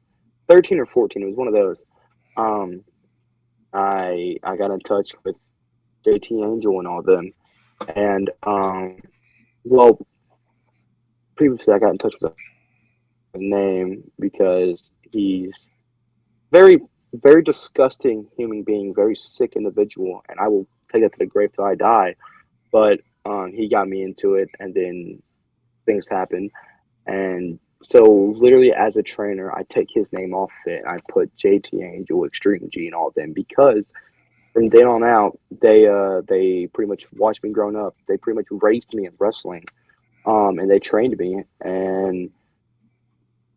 13 or 14. It was one of those. I got in touch with JT Angel and all them, and well, previously I got in touch with a name because he's very, very disgusting human being, very sick individual, and I will take that to the grave till I die. But he got me into it, and then things happened, and so literally as a trainer, I take his name off it. And I put JT Angel, Extreme G, and all of them because from then on out, they pretty much watched me growing up. They pretty much raised me in wrestling, and they trained me. And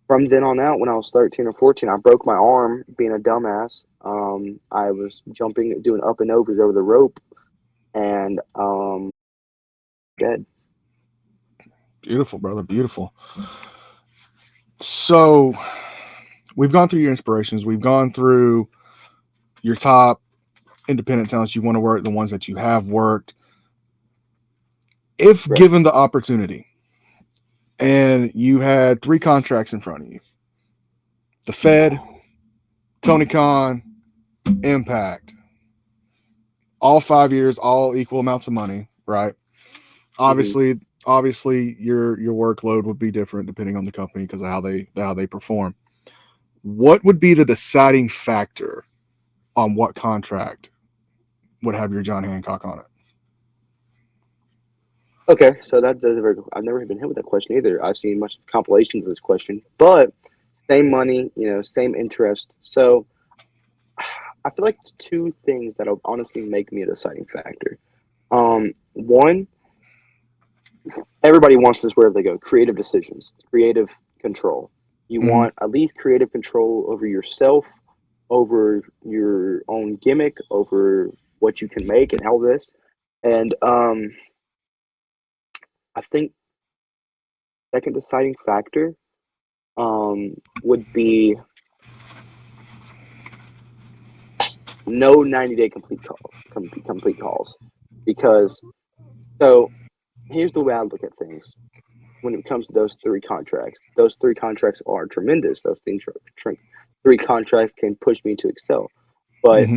from then on out, when I was 13 or 14, I broke my arm being a dumbass. I was jumping, doing up and overs over the rope, and dead. Beautiful, brother. Beautiful. So we've gone through your inspirations. We've gone through your top independent talents you want to work, the ones that you have worked. If Right. given the opportunity and you had 3 contracts in front of you, the Fed, Tony Khan, Impact, all 5 years, all equal amounts of money, right? Obviously your workload would be different depending on the company because of how they perform. What would be the deciding factor on what contract would have your John Hancock on it? Okay, so that's a very. I've never been hit with that question either. I've seen much compilations of this question, but same money, same interest. So I feel like it's 2 things that'll honestly make me a deciding factor. One, everybody wants this wherever they go. Creative decisions, creative control. You want at least creative control over yourself, over your own gimmick, over what you can make and all this. And I think second deciding factor would be no 90-day complete calls. Because so here's the way I look at things when it comes to those 3 contracts. Those 3 contracts are tremendous. Those 3 contracts can push me to excel. But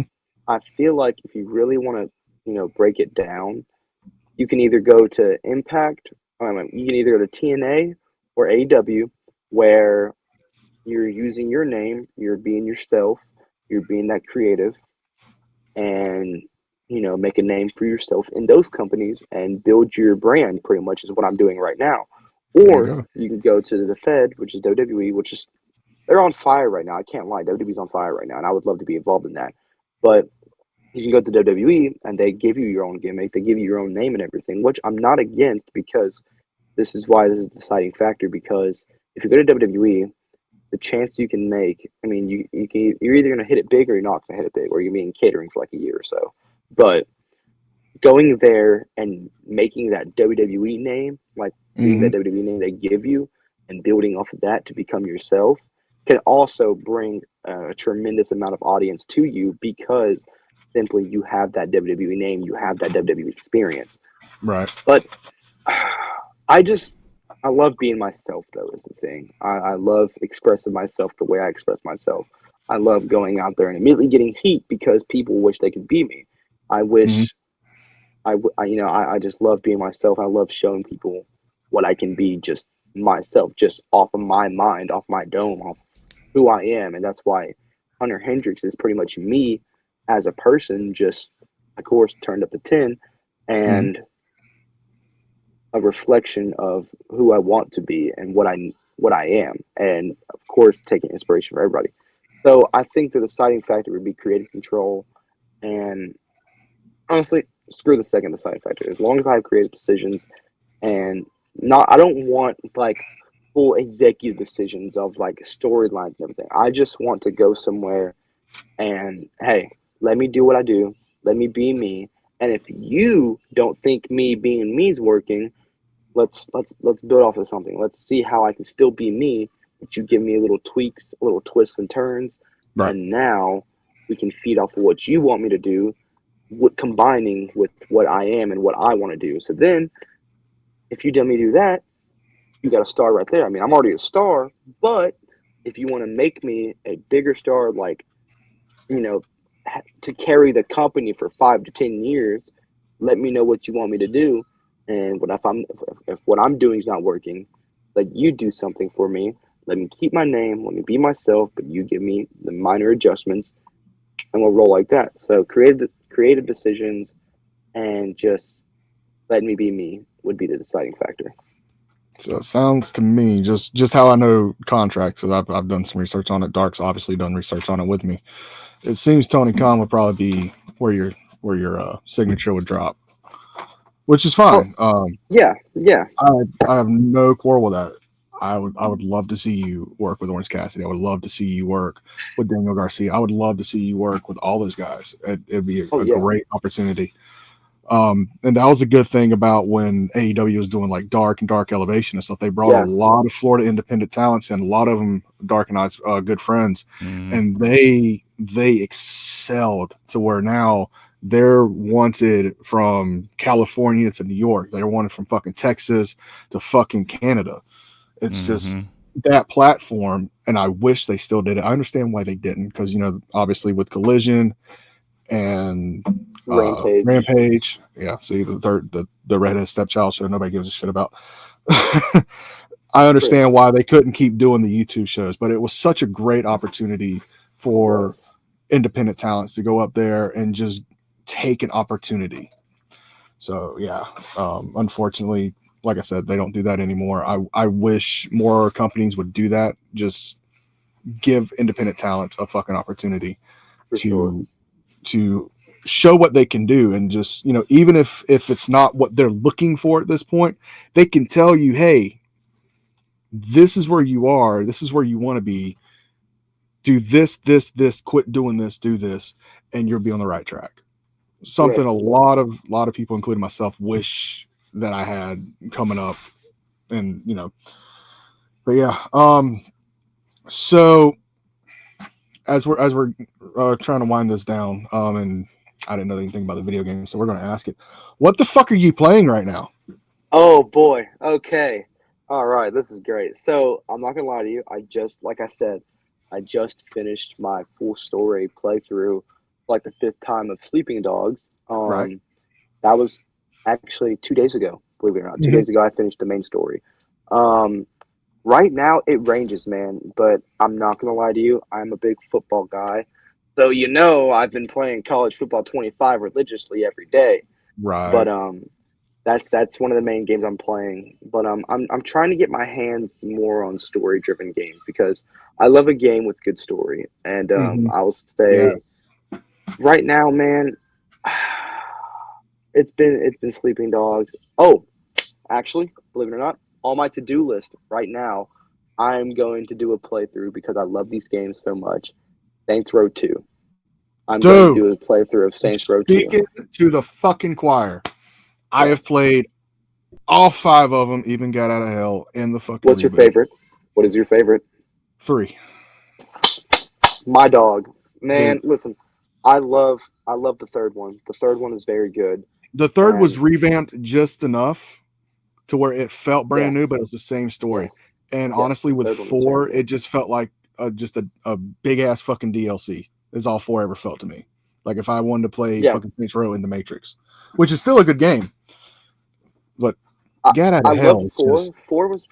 I feel like if you really want to, break it down, you can either go to Impact, you can either go to TNA or AEW, where you're using your name, you're being yourself, you're being that creative, and make a name for yourself in those companies and build your brand. Pretty much is what I'm doing right now. Or you can go to the Fed, which is WWE, which is they're on fire right now. I can't lie, WWE's on fire right now, and I would love to be involved in that. But you can go to WWE and they give you your own gimmick, they give you your own name and everything, which I'm not against because this is why this is a deciding factor. Because if you go to WWE, the chance you can make, you're either going to hit it big or you're not going to hit it big, or you're being catering for like a year or so. But going there and making that WWE name, like being that WWE name they give you and building off of that to become yourself, can also bring a tremendous amount of audience to you because simply you have that WWE name, you have that WWE experience. Right. But I love being myself, though, is the thing. I love expressing myself the way I express myself. I love going out there and immediately getting heat because people wish they could be me. I wish, I just love being myself. I love showing people what I can be, just myself, just off of my mind, off my dome, off who I am. And that's why Hunter Hendrix is pretty much me as a person, just, of course, turned up to 10 and a reflection of who I want to be and what I am. And of course, taking inspiration from everybody. So I think the deciding factor would be creative control, and honestly, screw the second deciding factor. As long as I have creative decisions and I don't want like full executive decisions of like storylines and everything. I just want to go somewhere and hey, let me do what I do. Let me be me. And if you don't think me being me is working, let's build off of something. Let's see how I can still be me, but you give me a little tweaks, a little twists and turns. Right. And now we can feed off of what you want me to do, combining with what I am and what I want to do. So then if you let me do that, you got a star right there. I'm already a star, but if you want to make me a bigger star, like, you know, to carry the company for 5 to 10 years, let me know what you want me to do. And if what I'm doing is not working, let you do something for me. Let me keep my name. Let me be myself, but you give me the minor adjustments, and we'll roll like that. So creative decisions and just letting me be me would be the deciding factor. So it sounds to me just how I know contracts, because I've done some research on it. Dark's obviously done research on it with me. It seems Tony Khan would probably be where your signature would drop, which is fine. Yeah. I have no quarrel with that. I would love to see you work with Orange Cassidy. I would love to see you work with Daniel Garcia. I would love to see you work with all those guys. It'd be a great opportunity. And that was a good thing about when AEW was doing like Dark and Dark Elevation and stuff. They brought a lot of Florida independent talents, and a lot of them Dark and I's good friends, and they excelled to where now they're wanted from California to New York. They're wanted from fucking Texas to fucking Canada. It's just that platform, and I wish they still did it. I understand why they didn't, because obviously with Collision and Rampage. Yeah, see the redheaded stepchild show nobody gives a shit about. I understand why they couldn't keep doing the YouTube shows, but it was such a great opportunity for independent talents to go up there and just take an opportunity. So yeah, unfortunately, like I said, they don't do that anymore. I wish more companies would do that. Just give independent talents a fucking opportunity to show what they can do, and just even if it's not what they're looking for at this point, they can tell you, hey, this is where you are, this is where you want to be, do this, quit doing this, do this, and you'll be on the right track. Something a lot of people, including myself, wish that I had coming up. And but yeah, so as we're trying to wind this down, and I didn't know anything about the video game, so we're going to ask it. What the fuck are you playing right now? Oh boy. Okay. All right. This is great. So I'm not gonna lie to you. Like I said, I just finished my full story playthrough, like the 5th time of Sleeping Dogs. Right. That was actually 2 days ago. Believe it or not, 2 days ago I finished the main story. Right now it ranges, man. But I'm not gonna lie to you. I'm a big football guy. So I've been playing college football 25 religiously every day. Right. But that's one of the main games I'm playing. But I'm trying to get my hands more on story-driven games, because I love a game with good story. And I will say, right now, man, it's been Sleeping Dogs. Oh, actually, believe it or not, on my to-do list right now, I'm going to do a playthrough, because I love these games so much. Saints Row 2. I'm going to do a playthrough of Saints Row 2. Speaking to the fucking choir, I have played all 5 of them, even got out of hell in the fucking What's your favorite? What is your favorite? 3. My dog. Man, listen, I love the 3rd one. The 3rd one is very good. The 3rd was revamped just enough to where it felt brand new, but it was the same story. And honestly, with 4, it just felt like just a big ass fucking DLC. Is all 4 ever felt to me. Like if I wanted to play fucking Saints Row in the Matrix, which is still a good game, but get out of hell. Loved 4. 4 was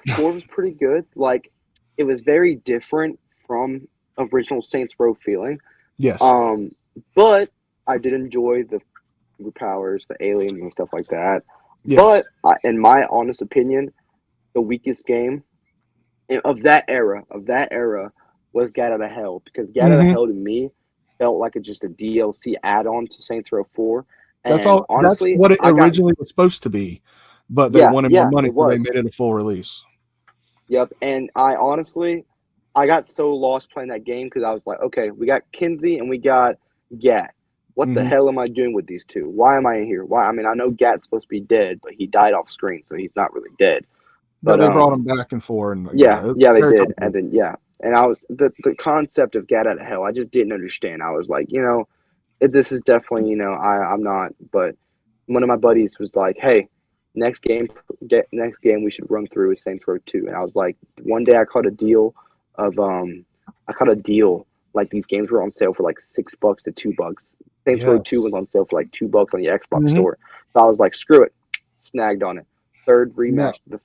pretty good. Like it was very different from original Saints Row feeling. Yes. But I did enjoy the powers, the aliens, and stuff like that. Yes. But in my honest opinion, the weakest game of that era was Get Out of Hell, because Get Out of Hell to me felt like just a DLC add-on to Saints Row 4. And that's all. Honestly, that's what it originally was supposed to be, but they wanted more money, so they made it a full release. Yep, and I got so lost playing that game, because I was like, okay, we got Kinsey and we got Gat. What the hell am I doing with these two? Why am I in here? Why? I mean, I know Gat's supposed to be dead, but he died off screen, so he's not really dead. But they brought him back and forth. And, they did. And then, and I was the concept of Get Out of Hell, I just didn't understand. I was like, this is definitely, I'm not. But one of my buddies was like, hey, next game we should run through is Saints Row 2. And I was like, one day I caught a deal of I caught a deal. Like these games were on sale for like $6 to $2. Saints Row 2 was on sale for like $2 on the Xbox store. So I was like, screw it, snagged on it. The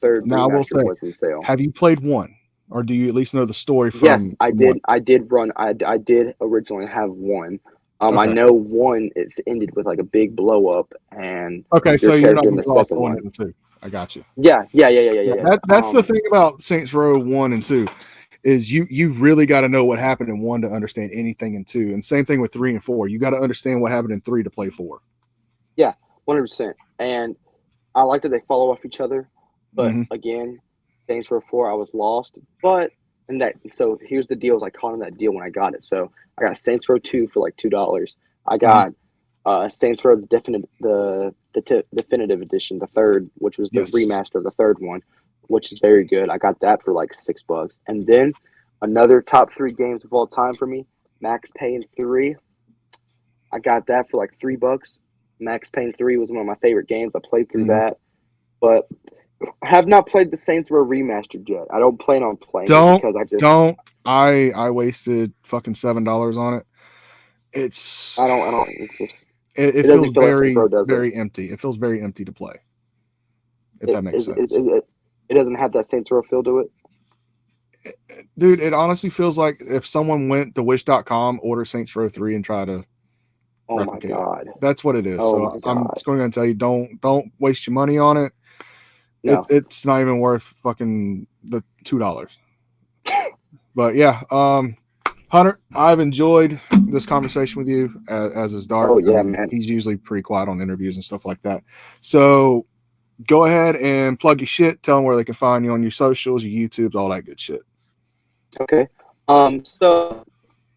third Now I will remaster say, was in sale. have you played 1, or do you at least know the story from? Yes, I did. 1? I did run. I did originally have 1. I Okay. know 1 it ended with like a big blow up, and Okay, so you're not character in going the to second one one. and 2. I got you. Yeah. That's the thing about Saints Row 1 and 2 is you really got to know what happened in 1 to understand anything in 2, and same thing with 3 and 4. You got to understand what happened in 3 to play 4. Yeah, 100%. And I like that they follow off each other, but Mhm. again, Saints Row 4, I was lost. But so here's the deal: is I caught on that deal when I got it. So I got Saints Row 2 for like $2. I got Saints Row the definitive edition, the third, which was the Yes. remaster of the third one, which is very good. I got that for like $6. And then another top 3 games of all time for me, Max Payne 3. I got that for like $3. Max Payne 3 was one of my favorite games. I played through that, but I have not played the Saints Row remastered yet. I don't plan on playing it because I wasted fucking $7 on it. It's I don't. It's just, it doesn't feels feel like Saints Row, does it? very empty. It feels very empty to play. If that makes sense. It doesn't have that Saints Row feel to it. Dude, it honestly feels like if someone went to wish.com, order Saints Row 3 and try to Oh replicate my god. That's what it is. Oh So my I'm God. just going to tell you, don't waste your money on it. No. It's not even worth fucking the $2. But yeah, Hunter, I've enjoyed this conversation with you, as is Dark. Oh yeah, man. He's usually pretty quiet on interviews and stuff like that. So go ahead and plug your shit. Tell them where they can find you on your socials, your YouTubes, all that good shit. Okay. So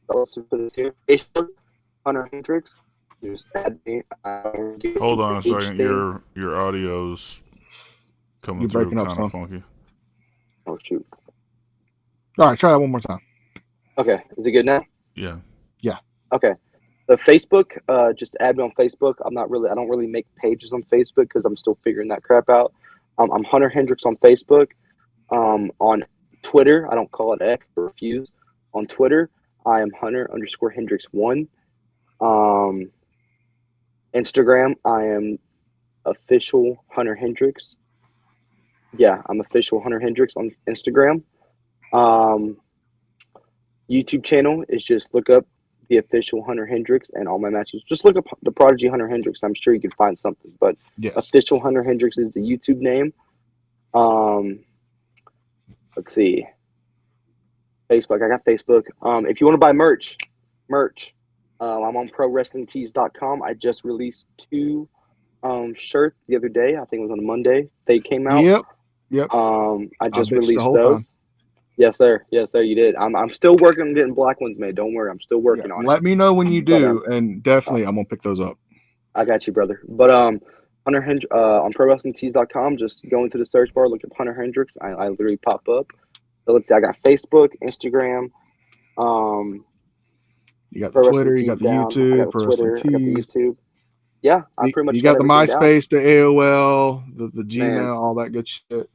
also for this here, Facebook, Hunter Hendrix. Just add me. Hold on a second. Your audio's coming You're through breaking up kind some. of funky. Oh shoot. All right, try that one more time. Okay. Is it good now? Yeah. Okay. The Facebook, just add me on Facebook. I don't really make pages on Facebook because I'm still figuring that crap out. I'm Hunter Hendrix on Facebook. On Twitter, I don't call it X or refuse. On Twitter, I am Hunter_Hendrix1. Instagram, I am official Hunter Hendrix. Yeah, I'm official Hunter Hendrix on Instagram. YouTube channel is just look up the official Hunter Hendrix and all my matches. Just look up the Prodigy Hunter Hendrix. I'm sure you can find something. But Yes. official Hunter Hendrix is the YouTube name. Let's see. Facebook. I got Facebook. If you want to buy merch, I'm on ProWrestlingTees.com. I just released 2 shirts the other day. I think it was on a Monday. They came out. Yep. I just bitched the released whole those. time. Yes, sir. Yes, sir. You did. I'm still working on getting black ones made. Don't worry. I'm still working on it. Let me know when you But, do, and definitely I'm gonna pick those up. I got you, brother. But Hunter Hendrix on ProWrestlingTees.com. Just go into the search bar, look up Hunter Hendrix. I literally pop up. So let's see. I got Facebook, Instagram. You got the Pro Twitter, Wrestling you got the Tees down. YouTube, I got Pro the Wrestling Twitter, I got the Tees. YouTube. Yeah, I pretty much You got the everything down. MySpace, the AOL, the Gmail, Man. all that good shit.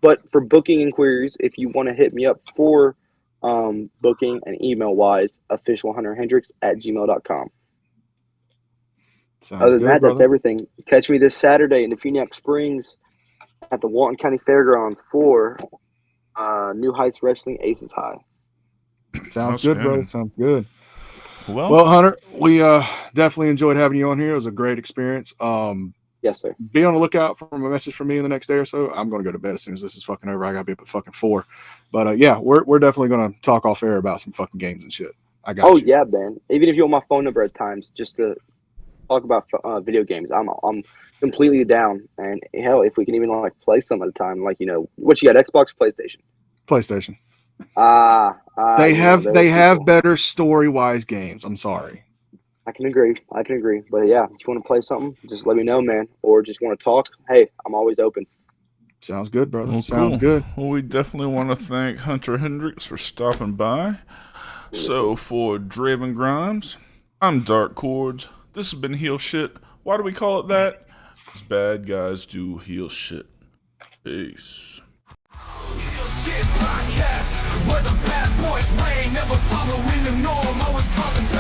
But for booking inquiries, if you want to hit me up for booking and email wise, officialhunterhendrix@gmail.com. Sounds Other than good, that, brother. that's everything. Catch me this Saturday in the Phoenix Springs at the Walton County Fairgrounds for New Heights Wrestling Aces High. Sounds good, brother. Outstanding. Sounds good. Well, Hunter, we definitely enjoyed having you on here. It was a great experience. Yes, sir. Be on the lookout for a message from me in the next day or so. I'm going to go to bed as soon as this is fucking over. I got to be up at fucking 4. But yeah, we're definitely going to talk off air about some fucking games and shit. I got you. Yeah, man. Even if you want my phone number at times, just to talk about video games, I'm completely down. And hell, if we can even like play some at a time, like what you got, Xbox, PlayStation? PlayStation. They They have better story-wise games. I'm sorry. I can agree. But yeah, if you want to play something, just let me know, man. Or just want to talk, hey, I'm always open. Sounds good, brother. well, Sounds cool. good. Well, we definitely want to thank Hunter Hendrix for stopping by. So for Draven Grimes, I'm Dark Cordz. This has been Heel Shit. Why do we call it that? Because bad guys do heel shit. Peace. Heel Shit Podcast. Where the bad boys reign, never following the norm, always causing